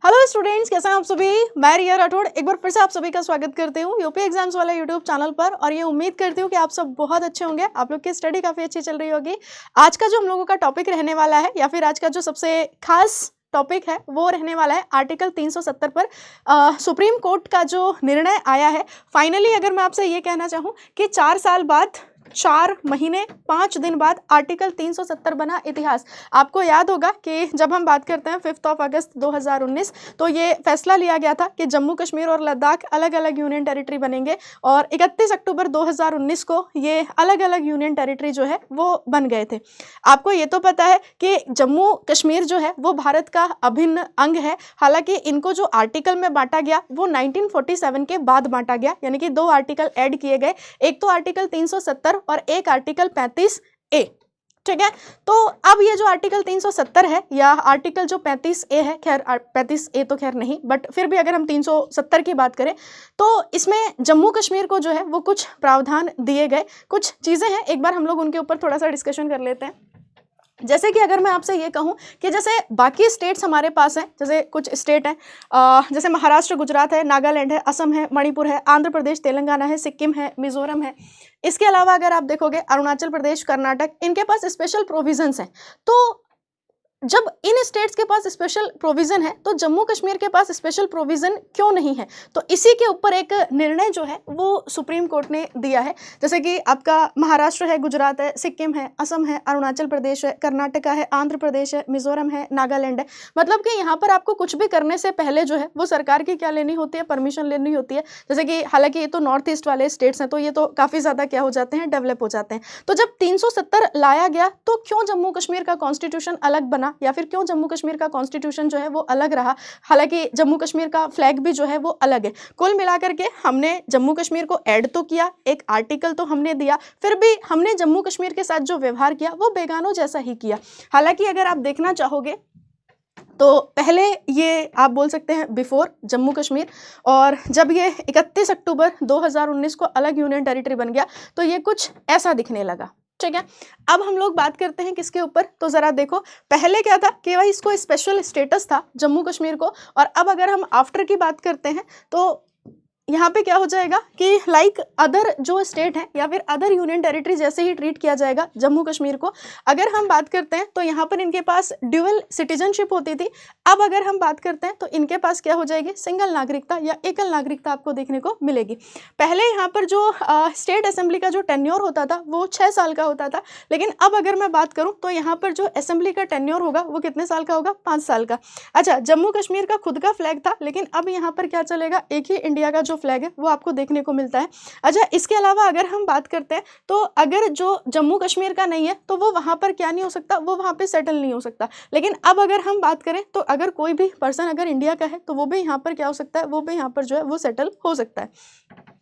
Hello students, कैसे हैं आप सभी। मैं रिया राठौड़ एक बार फिर से आप सभी का स्वागत करती हूँ यूपी एग्जाम्स वाला यूट्यूब चैनल पर। और ये उम्मीद करती हूँ कि आप सब बहुत अच्छे होंगे, आप लोग की स्टडी काफ़ी अच्छी चल रही होगी। आज का जो हम लोगों का टॉपिक रहने वाला है, या फिर आज का जो सबसे खास टॉपिक है, वो रहने वाला है आर्टिकल 370 पर सुप्रीम कोर्ट का जो निर्णय आया है। फाइनली अगर मैं आपसे ये कहना चाहूँ कि 4 साल बाद 4 महीने 5 दिन बाद आर्टिकल 370 बना इतिहास। आपको याद होगा कि जब हम बात करते हैं 5 अगस्त 2019, तो ये फैसला लिया गया था कि जम्मू कश्मीर और लद्दाख अलग अलग यूनियन टेरिटरी बनेंगे, और 31 अक्टूबर 2019 को ये अलग अलग यूनियन टेरिटरी जो है वो बन गए थे। आपको ये तो पता है कि जम्मू कश्मीर जो है वो भारत का अभिन्न अंग है। हालांकि इनको जो आर्टिकल में बांटा गया वो 1947 के बाद बांटा गया, यानी कि 2 आर्टिकल ऐड किए गए, एक तो आर्टिकल 370 और एक आर्टिकल 35A। ठीक है, तो अब ये जो आर्टिकल 370 है या आर्टिकल जो 35A है, खैर 35A तो खैर नहीं, बट फिर भी अगर हम 370 की बात करें तो इसमें जम्मू कश्मीर को जो है वो कुछ प्रावधान दिए गए, कुछ चीज़ें हैं, एक बार हम लोग उनके ऊपर थोड़ा सा डिस्कशन कर लेते हैं। जैसे कि अगर मैं आपसे ये कहूँ कि जैसे बाकी स्टेट्स हमारे पास हैं, जैसे कुछ स्टेट हैं, जैसे महाराष्ट्र, गुजरात है, नागालैंड है, असम है, मणिपुर है, आंध्र प्रदेश, तेलंगाना है, सिक्किम है, मिजोरम है। इसके अलावा अगर आप देखोगे अरुणाचल प्रदेश, कर्नाटक, इनके पास स्पेशल प्रोविजंस हैं। तो जब इन स्टेट्स के पास स्पेशल प्रोविज़न है तो जम्मू कश्मीर के पास स्पेशल प्रोविज़न क्यों नहीं है, तो इसी के ऊपर एक निर्णय जो है वो सुप्रीम कोर्ट ने दिया है। जैसे कि आपका महाराष्ट्र है, गुजरात है, सिक्किम है, असम है, अरुणाचल प्रदेश है, कर्नाटका है, आंध्र प्रदेश है, मिजोरम है, नागालैंड है। मतलब कि यहाँ पर आपको कुछ भी करने से पहले जो है वो सरकार की क्या लेनी होती है, परमिशन लेनी होती है। जैसे कि हालांकि ये तो नॉर्थ ईस्ट वाले स्टेट्स हैं, तो ये तो काफ़ी ज़्यादा क्या हो जाते हैं, डेवलप हो जाते हैं। तो जब 370 लाया गया तो क्यों जम्मू कश्मीर का कॉन्स्टिट्यूशन अलग बना, या फिर क्यों जम्मू कश्मीर का कॉन्स्टिट्यूशन जो है वो अलग रहा। हालांकि जम्मू कश्मीर का फ्लैग भी जो है वो अलग है। कुल मिलाकर के हमने जम्मू कश्मीर को ऐड तो किया, एक आर्टिकल तो हमने दिया, फिर भी हमने जम्मू कश्मीर के साथ जो व्यवहार किया वो बेगानों जैसा ही किया। हालांकि अगर आप देखना चाहोगे तो पहले ये आप बोल सकते हैं बिफोर जम्मू कश्मीर, और जब ये 31 अक्टूबर 2019 को अलग यूनियन टेरिटरी बन गया तो ये कुछ ऐसा दिखने लगा। ठीक है, अब हम लोग बात करते हैं किसके ऊपर, तो ज़रा देखो पहले क्या था कि भाई इसको स्पेशल स्टेटस था जम्मू कश्मीर को, और अब अगर हम आफ्टर की बात करते हैं तो यहाँ पे क्या हो जाएगा कि लाइक अदर जो स्टेट है या फिर अदर यूनियन टेरिटरी जैसे ही ट्रीट किया जाएगा जम्मू कश्मीर को। अगर हम बात करते हैं तो यहाँ पर इनके पास ड्यूअल सिटीजनशिप होती थी, अब अगर हम बात करते हैं तो इनके पास क्या हो जाएगी, सिंगल नागरिकता या एकल नागरिकता आपको देखने को मिलेगी। पहले यहाँ पर जो स्टेट असेंबली का जो टेन्योर होता था वो 6 साल का होता था, लेकिन अब अगर मैं बात करूँ तो यहाँ पर जो असेंबली का टेन्योर होगा वो कितने साल का होगा, 5 साल का। अच्छा, जम्मू कश्मीर का खुद का फ्लैग था, लेकिन अब यहाँ पर क्या चलेगा, एक ही इंडिया का जो फ्लैग है वो आपको देखने को मिलता है। अच्छा, इसके अलावा अगर हम बात करते हैं तो अगर जो जम्मू कश्मीर का नहीं है तो वो वहाँ पर क्या नहीं हो सकता, वो वहाँ पे सेटल नहीं हो सकता। लेकिन अब अगर हम बात करें तो अगर कोई भी पर्सन अगर इंडिया का है तो वो भी यहाँ पर क्या हो सकता है, वो भी यहाँ पर जो है वो सेटल हो सकता है।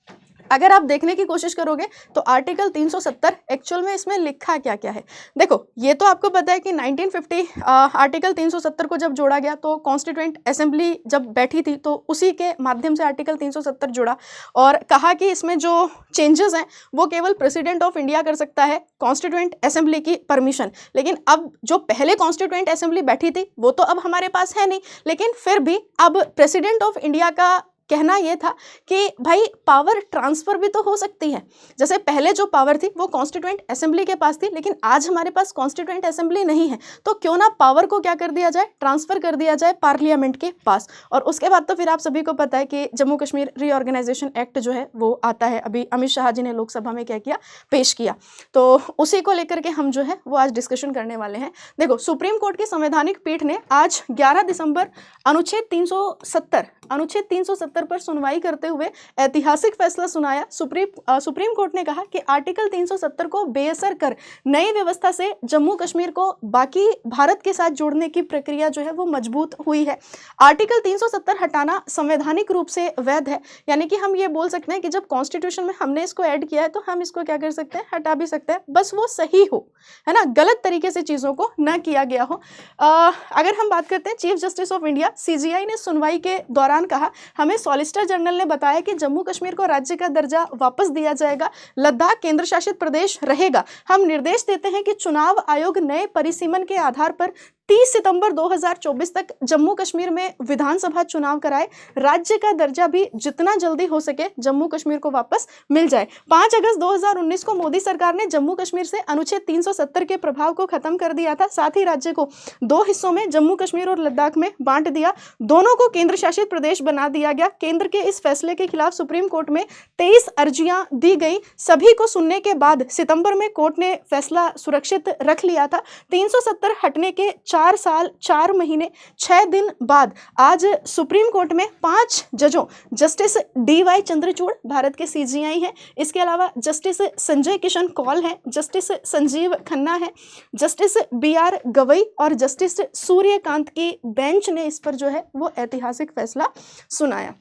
अगर आप देखने की कोशिश करोगे तो आर्टिकल 370 एक्चुअल में इसमें लिखा क्या क्या है। देखो, ये तो आपको पता है कि 1950 आर्टिकल 370 को जब जोड़ा गया तो कॉन्स्टिट्यूएंट असेंबली जब बैठी थी तो उसी के माध्यम से आर्टिकल 370 जुड़ा, और कहा कि इसमें जो चेंजेस हैं वो केवल प्रेसिडेंट ऑफ इंडिया कर सकता है, कॉन्स्टिट्यूएंट असेंबली की परमिशन। लेकिन अब जो पहले कॉन्स्टिट्यूएंट असेंबली बैठी थी वो तो अब हमारे पास है नहीं, लेकिन फिर भी अब प्रेसिडेंट ऑफ इंडिया का कहना यह था कि भाई पावर ट्रांसफ़र भी तो हो सकती है। जैसे पहले जो पावर थी वो कॉन्स्टिट्यूएंट असेंबली के पास थी, लेकिन आज हमारे पास कॉन्स्टिट्यूएंट असेंबली नहीं है, तो क्यों ना पावर को क्या कर दिया जाए, ट्रांसफ़र कर दिया जाए पार्लियामेंट के पास। और उसके बाद तो फिर आप सभी को पता है कि जम्मू कश्मीर रीऑर्गेनाइजेशन एक्ट जो है वो आता है, अभी अमित शाह जी ने लोकसभा में क्या किया, पेश किया। तो उसी को लेकर के हम जो है वो आज डिस्कशन करने वाले हैं। देखो, सुप्रीम कोर्ट की संवैधानिक पीठ ने आज 11 दिसंबर अनुच्छेद 370 पर सुनवाई करते हुए ऐतिहासिक फैसला सुनाया। सुप्रीम कोर्ट ने कहा कि आर्टिकल 370 को बेअसर कर नई व्यवस्था से जम्मू कश्मीर को बाकी भारत के साथ जोड़ने की प्रक्रिया जो है वो मजबूत हुई है। आर्टिकल 370 हटाना संवैधानिक रूप से वैध है, यानी कि हम ये बोल सकते हैं कि जब कॉन्स्टिट्यूशन में हमने इसको ऐड किया है तो हम इसको क्या कर सकते हैं, हटा भी सकते हैं, बस वो सही हो, है ना, गलत तरीके से चीज़ों को न किया गया हो। अगर हम बात करते हैं chief justice of India CJI ने सुनवाई के दौरान कहा, हमें सॉलिसिटर जनरल ने बताया कि जम्मू कश्मीर को राज्य का दर्जा वापस दिया जाएगा, लद्दाख केंद्र शासित प्रदेश रहेगा। हम निर्देश देते हैं कि चुनाव आयोग नए परिसीमन के आधार पर 30 सितंबर 2024 तक जम्मू कश्मीर में विधानसभा चुनाव कराए, राज्य का दर्जा भी जितना जल्दी हो सके जम्मू कश्मीर को वापस मिल जाए। 5 अगस्त 2019 को मोदी सरकार ने जम्मू कश्मीर से अनुच्छेद 370 के प्रभाव को खत्म कर दिया था। साथ ही राज्य को 2 हिस्सों में जम्मू कश्मीर और लद्दाख में बांट दिया, दोनों को केंद्र शासित प्रदेश बना दिया गया। केंद्र के इस फैसले के खिलाफ सुप्रीम कोर्ट में 23 अर्जियां दी गई। सभी को सुनने के बाद सितंबर में कोर्ट ने फैसला सुरक्षित रख लिया था। 370 हटने के 4 साल 4 महीने 6 दिन बाद आज सुप्रीम कोर्ट में 5 जजों, जस्टिस DY चंद्रचूड़ भारत के CJI हैं, इसके अलावा जस्टिस संजय किशन कौल हैं, जस्टिस संजीव खन्ना है, जस्टिस BR गवई और जस्टिस सूर्यकांत की बेंच ने इस पर जो है वो ऐतिहासिक फैसला सुनाया।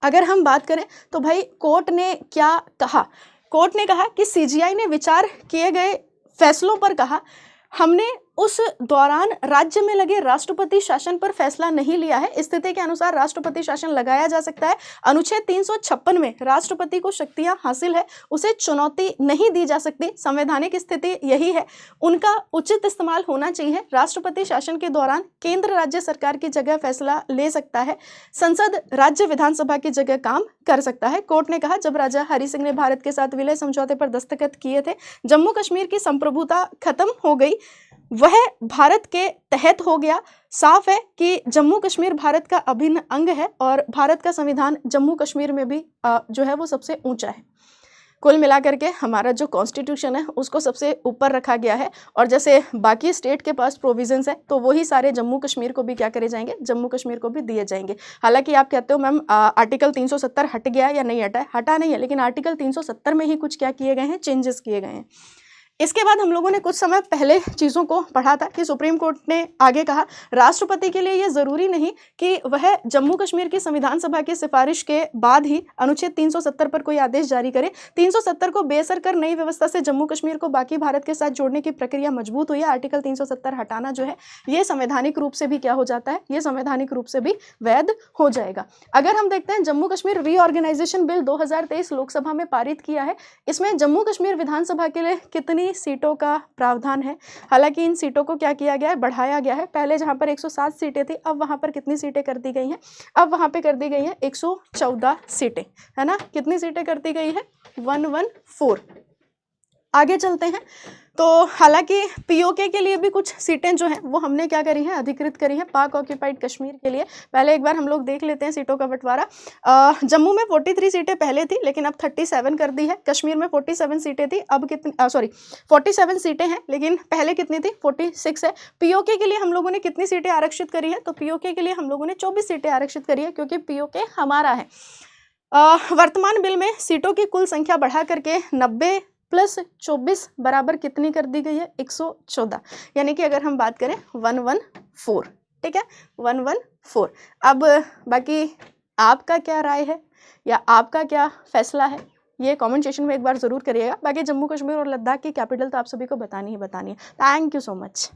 अगर हम बात करें तो भाई कोर्ट ने क्या कहा, कोर्ट ने कहा कि CJI ने विचार किए गए फैसलों पर कहा, हमने उस दौरान राज्य में लगे राष्ट्रपति शासन पर फैसला नहीं लिया है। स्थिति के अनुसार राष्ट्रपति शासन लगाया जा सकता है। अनुच्छेद 356 में राष्ट्रपति को शक्तियां हासिल है, उसे चुनौती नहीं दी जा सकती। संवैधानिक स्थिति यही है, उनका उचित इस्तेमाल होना चाहिए। राष्ट्रपति शासन के दौरान केंद्र राज्य सरकार की जगह फैसला ले सकता है, संसद राज्य विधानसभा की जगह काम कर सकता है। कोर्ट ने कहा, जब राजा हरि सिंह ने भारत के साथ विलय समझौते पर दस्तखत किए थे, जम्मू कश्मीर की संप्रभुता खत्म हो गई, वह भारत के तहत हो गया। साफ है कि जम्मू कश्मीर भारत का अभिन्न अंग है और भारत का संविधान जम्मू कश्मीर में भी जो है वो सबसे ऊंचा है। कुल मिलाकर के हमारा जो कॉन्स्टिट्यूशन है उसको सबसे ऊपर रखा गया है और जैसे बाकी स्टेट के पास प्रोविजंस है तो वही सारे जम्मू कश्मीर को भी क्या करे जाएंगे, जम्मू कश्मीर को भी दिए जाएंगे। हालांकि आप कहते हो मैम आर्टिकल 370 हट गया या नहीं हटा है, हटा नहीं है, लेकिन आर्टिकल 370 में ही कुछ क्या किए गए हैं, चेंजेस किए गए हैं। इसके बाद हम लोगों ने कुछ समय पहले चीज़ों को पढ़ा था कि सुप्रीम कोर्ट ने आगे कहा, राष्ट्रपति के लिए ये ज़रूरी नहीं कि वह जम्मू कश्मीर की संविधान सभा की सिफारिश के बाद ही अनुच्छेद 370 पर कोई आदेश जारी करे। 370 को बेअसर कर नई व्यवस्था से जम्मू कश्मीर को बाकी भारत के साथ जोड़ने की प्रक्रिया मजबूत हुई है। आर्टिकल 370 हटाना जो है ये संवैधानिक रूप से भी क्या हो जाता है, ये संवैधानिक रूप से भी वैध हो जाएगा। अगर हम देखते हैं जम्मू कश्मीर रीऑर्गेनाइजेशन बिल 2023 लोकसभा में पारित किया है, इसमें जम्मू कश्मीर विधानसभा के लिए कितनी सीटों का प्रावधान है। हालांकि इन सीटों को क्या किया गया है, बढ़ाया गया है। पहले जहां पर 107 सीटें थी, अब वहां पर कितनी सीटें कर दी गई हैं, अब वहां पे कर दी गई हैं 114 सीटें, है ना। कितनी सीटें कर दी गई है, 114। आगे चलते हैं तो हालांकि POK के लिए भी कुछ सीटें जो हैं वो हमने क्या करी हैं, अधिकृत करी हैं पाक ऑक्यूपाइड कश्मीर के लिए। पहले एक बार हम लोग देख लेते हैं सीटों का बंटवारा। जम्मू में 43 सीटें पहले थी लेकिन अब 37 कर दी है। कश्मीर में 47 सीटें थी, अब कितनी 47 सीटें हैं लेकिन पहले कितनी थी, 46 है। POK के लिए हम लोगों ने कितनी सीटें आरक्षित करी है, तो POK के लिए हम लोगों ने 24 सीटें आरक्षित करी है क्योंकि POK हमारा है। वर्तमान बिल में सीटों की कुल संख्या बढ़ा करके 90 प्लस 24 बराबर कितनी कर दी गई है, 114। यानी कि अगर हम बात करें 114, ठीक है, 114। अब बाकी आपका क्या राय है या आपका क्या फैसला है, ये कमेंट सेक्शन में एक बार ज़रूर करिएगा। बाकी जम्मू कश्मीर और लद्दाख की कैपिटल तो आप सभी को बतानी ही बतानी है। Thank you so much.